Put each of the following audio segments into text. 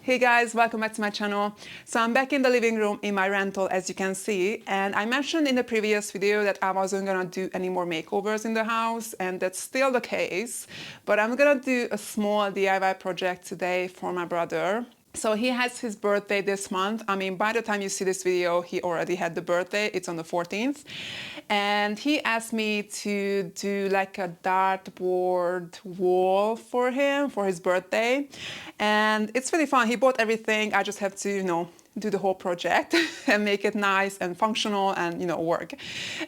Hey guys, welcome back to my channel. So I'm back in the living room in my rental, as you can see, and I mentioned in the previous video that I wasn't gonna do any more makeovers in the house, and that's still the case, but I'm gonna do a small DIY project today for my brother. So he has his birthday this month. I mean, by the time you see this video, he already had the birthday. It's on the 14th. And he asked me to do like a dartboard wall for him for his birthday. And it's really fun. He bought everything. I just have to, do the whole project and make it nice and functional and, work.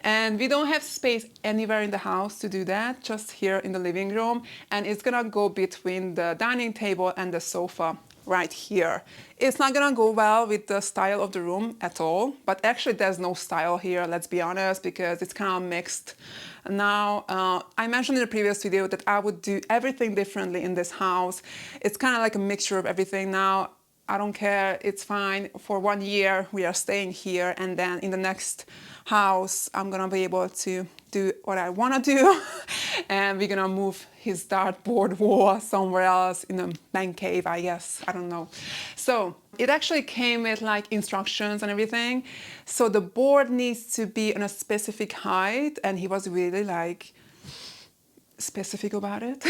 And we don't have space anywhere in the house to do that, just here in the living room. And it's gonna go between the dining table and the sofa right here. It's not gonna go well with the style of the room at all, but actually there's no style here, let's be honest, because it's kind of mixed. Now, I mentioned in the previous video that I would do everything differently in this house. It's kind of like a mixture of everything now. I don't care, it's fine. For 1 year, we are staying here, and then in the next house, I'm gonna be able to do what I wanna do, and we're gonna move his dartboard wall somewhere else in a man cave, I guess, I don't know. So it actually came with like instructions and everything. So the board needs to be on a specific height, and he was really like specific about it.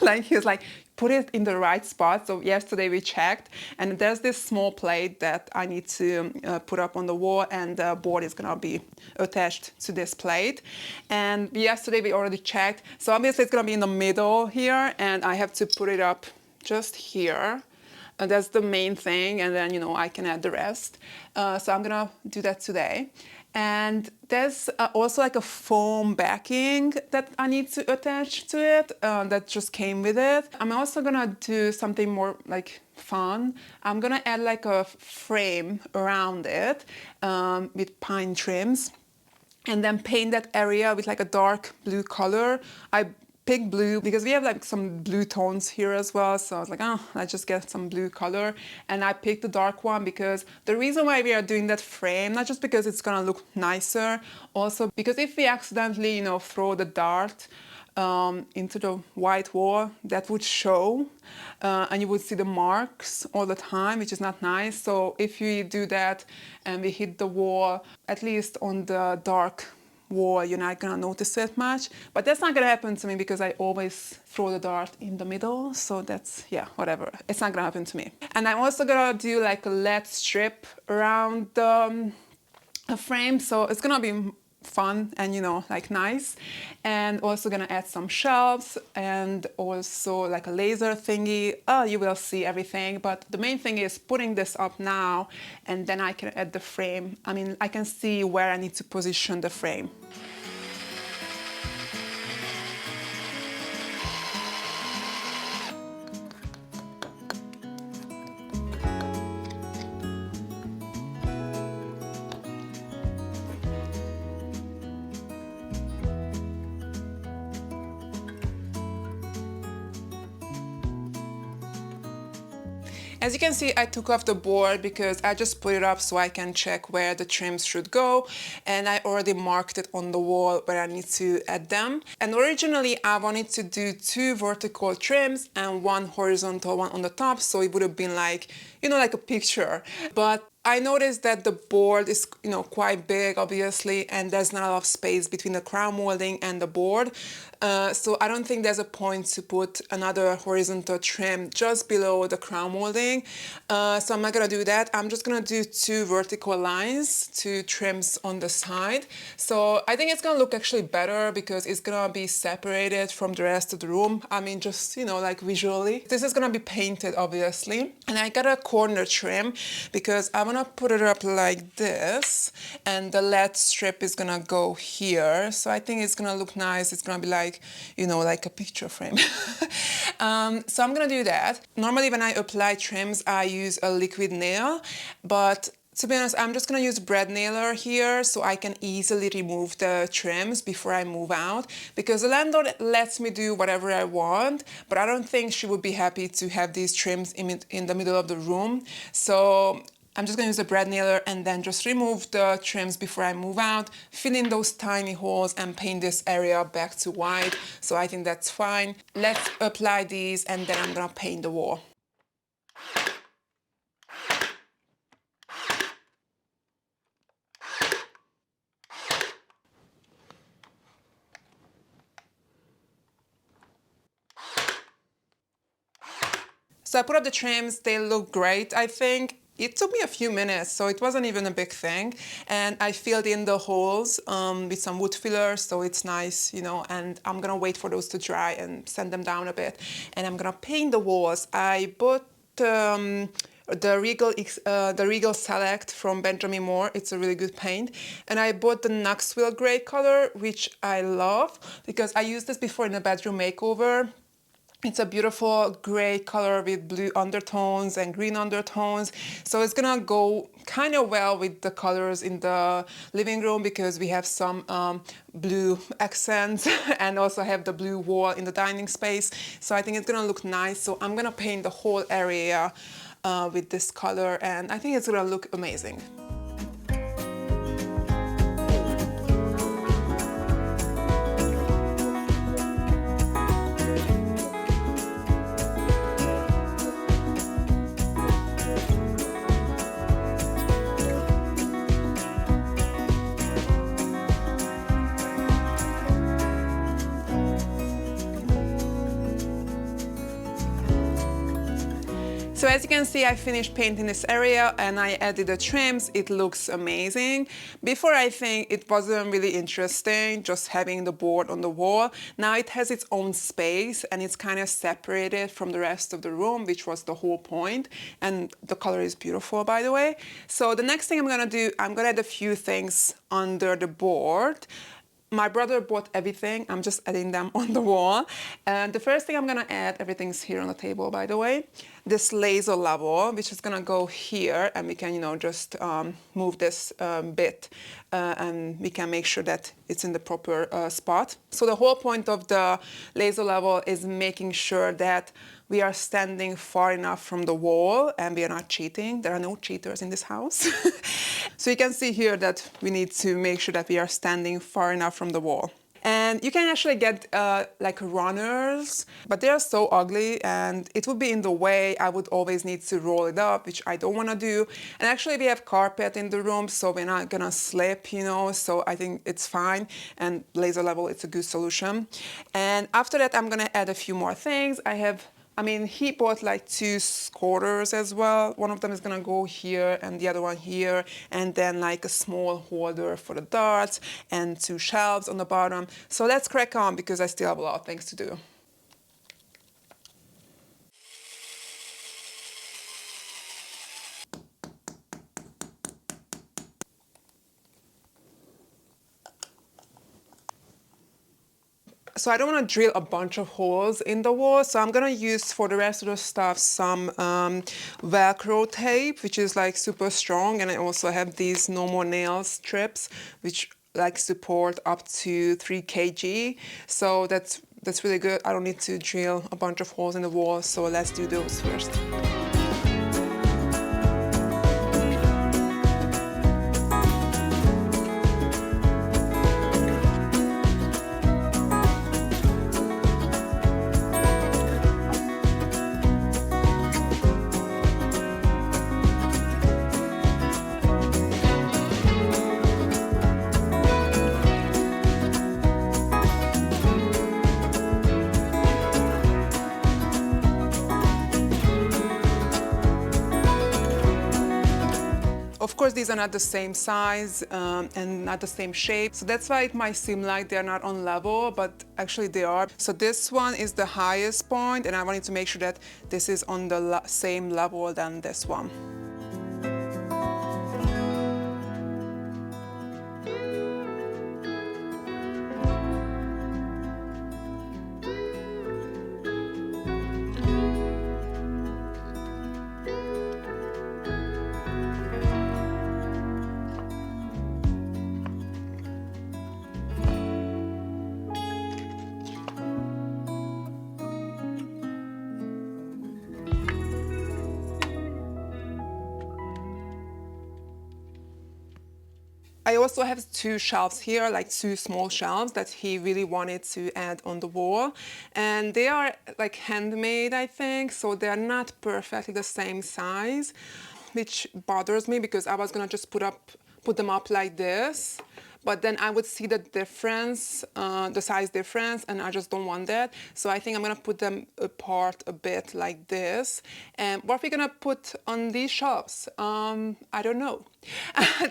Like he was like, put it in the right spot. So yesterday we checked, and there's this small plate that I need to put up on the wall, and the board is gonna be attached to this plate. And yesterday we already checked, so obviously it's gonna be in the middle here, and I have to put it up just here. And that's the main thing, and then I can add the rest. So I'm gonna do that today. And there's also like a foam backing that I need to attach to it that just came with it. I'm also gonna do something more like fun. I'm gonna add like a frame around it with pine trims, and then paint that area with like a dark blue color. I picked blue because we have like some blue tones here as well, so I was like, oh, let's just get some blue color. And I picked the dark one because the reason why we are doing that frame, not just because it's gonna look nicer, also because if we accidentally throw the dart into the white wall, that would show, and you would see the marks all the time, which is not nice. So if we do that and we hit the wall, at least on the dark wall, you're not gonna notice it much. But that's not gonna happen to me because I always throw the dart in the middle. So that's, yeah, whatever. It's not gonna happen to me. And I'm also gonna do like a LED strip around the frame. So it's gonna be fun and like nice. And also gonna add some shelves and also like a laser thingy. You will see everything, but the main thing is putting this up now, and then I can add the frame. I mean, I can see where I need to position the frame. As you can see, I took off the board because I just put it up so I can check where the trims should go, and I already marked it on the wall where I need to add them. And originally I wanted to do 2 vertical trims and 1 horizontal one on the top, so it would have been like, like a picture. But I noticed that the board is, quite big, obviously, and there's not a lot of space between the crown molding and the board. So I don't think there's a point to put another horizontal trim just below the crown molding. So I'm not gonna do that. I'm just gonna do 2 vertical lines, 2 trims on the side. So I think it's gonna look actually better because it's gonna be separated from the rest of the room. I mean, just, like visually. This is gonna be painted, obviously. And I got a corner trim because I want to put it up like this, and the LED strip is gonna go here. So I think it's gonna look nice. It's gonna be like, like a picture frame. So I'm gonna do that. Normally when I apply trims, I use a liquid nail, but to be honest, I'm just gonna use bread nailer here so I can easily remove the trims before I move out, because the landlord lets me do whatever I want, but I don't think she would be happy to have these trims in the middle of the room. So I'm just gonna use a bread nailer and then just remove the trims before I move out, fill in those tiny holes and paint this area back to white. So I think that's fine. Let's apply these and then I'm gonna paint the wall. So I put up the trims, they look great, I think. It took me a few minutes, so it wasn't even a big thing. And I filled in the holes with some wood filler, so it's nice, you know, and I'm gonna wait for those to dry and sand them down a bit. And I'm gonna paint the walls. I bought the Regal Select from Benjamin Moore. It's a really good paint. And I bought the Knoxville gray color, which I love because I used this before in a bedroom makeover. It's a beautiful gray color with blue undertones and green undertones. So it's gonna go kind of well with the colors in the living room because we have some blue accents and also have the blue wall in the dining space. So I think it's gonna look nice. So I'm gonna paint the whole area with this color and I think it's gonna look amazing. So as you can see, I finished painting this area and I added the trims. It looks amazing. Before, I think it wasn't really interesting just having the board on the wall. Now it has its own space and it's kind of separated from the rest of the room, which was the whole point. And the color is beautiful, by the way. So the next thing I'm gonna do, I'm gonna add a few things under the board. My brother bought everything. I'm just adding them on the wall. And the first thing I'm gonna add, everything's here on the table, by the way, this laser level, which is gonna go here, and we can, you know, just move this bit, and we can make sure that it's in the proper spot. So the whole point of the laser level is making sure that we are standing far enough from the wall and we are not cheating. There are no cheaters in this house. So you can see here that we need to make sure that we are standing far enough from the wall. And you can actually get like runners, but they are so ugly and it would be in the way. I would always need to roll it up, which I don't want to do. And actually we have carpet in the room, so we're not gonna slip, you know, so I think it's fine. And laser level, it's a good solution. And after that, I'm gonna add a few more things. He bought like 2 quarters as well. One of them is gonna go here and the other one here, and then like a small holder for the darts and 2 shelves on the bottom. So let's crack on because I still have a lot of things to do. So I don't want to drill a bunch of holes in the wall, so I'm gonna use for the rest of the stuff some Velcro tape, which is like super strong, and I also have these no more nails strips, which like support up to 3 kg. So that's really good. I don't need to drill a bunch of holes in the wall, so let's do those first. Of course, these are not the same size and not the same shape, so that's why it might seem like they're not on level, but actually they are. So this one is the highest point, and I wanted to make sure that this is on the same level than this one. I also have 2 shelves here, like 2 small shelves that he really wanted to add on the wall. And they are like handmade, I think, so they're not perfectly the same size, which bothers me because I was gonna just put them up like this. but then I would see the difference, the size difference, and I just don't want that. So I think I'm gonna put them apart a bit like this. And what we're gonna put on these shelves, I don't know.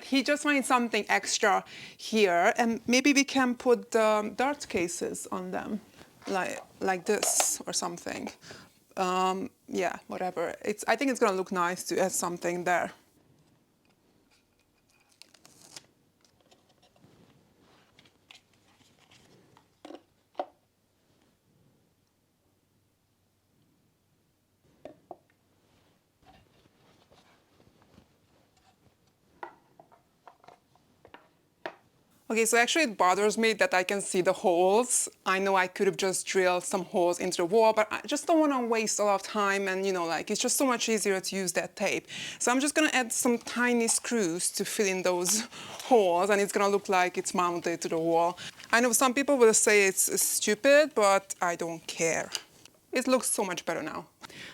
He just wanted something extra here, and maybe we can put the dart cases on them, like this or something. Yeah, whatever. I think it's gonna look nice to add something there. Okay, so actually it bothers me that I can see the holes. I know I could have just drilled some holes into the wall, but I just don't want to waste a lot of time, and like it's just so much easier to use that tape. So I'm just gonna add some tiny screws to fill in those holes, and it's gonna look like it's mounted to the wall. I know some people will say it's stupid, but I don't care. It looks so much better now.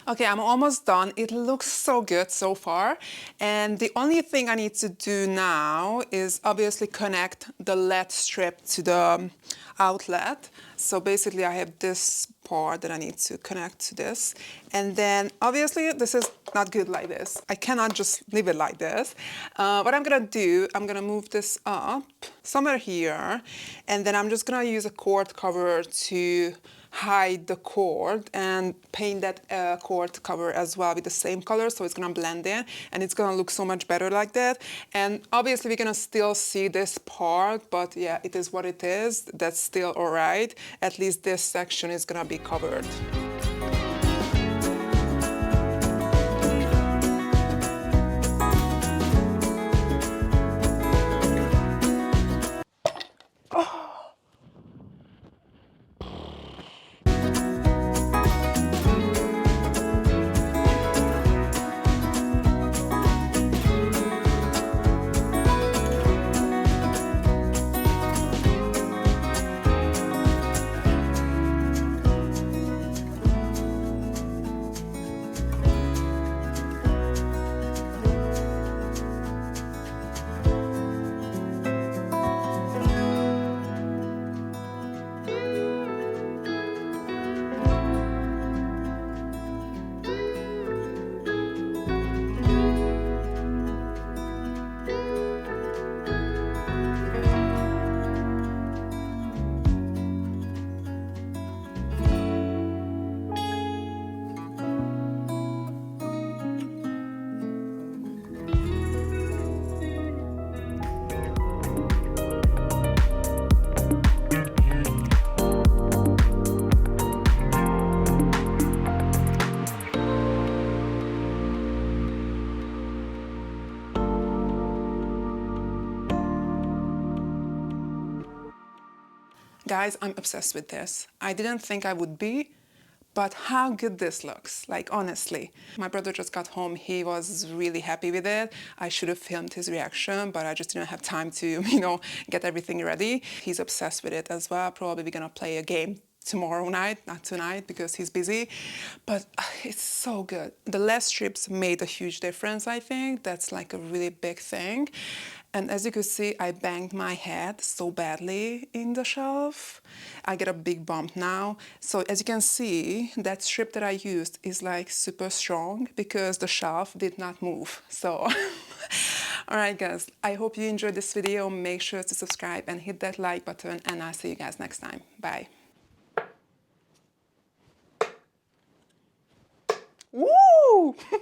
Okay, I'm almost done. It looks so good so far. And the only thing I need to do now is obviously connect the LED strip to the outlet. So basically I have this part that I need to connect to this. And then obviously this is not good like this. I cannot just leave it like this. What I'm gonna do, I'm gonna move this up somewhere here. And then I'm just gonna use a cord cover to hide the cord and paint that cord cover as well with the same color, so it's gonna blend in and it's gonna look so much better like that. And obviously we're gonna still see this part, but yeah, it is what it is. That's still all right. At least this section is gonna be covered. Guys, I'm obsessed with this. I didn't think I would be, but how good this looks, like honestly. My brother just got home, he was really happy with it. I should have filmed his reaction, but I just didn't have time to, get everything ready. He's obsessed with it as well. Probably we're gonna play a game tomorrow night, not tonight because he's busy, but it's so good. The LED strips made a huge difference, I think. That's like a really big thing. And as you could see, I banged my head so badly in the shelf. I get a big bump now. So as you can see, that strip that I used is like super strong because the shelf did not move. So, all right guys, I hope you enjoyed this video. Make sure to subscribe and hit that like button, and I'll see you guys next time. Bye. Woo!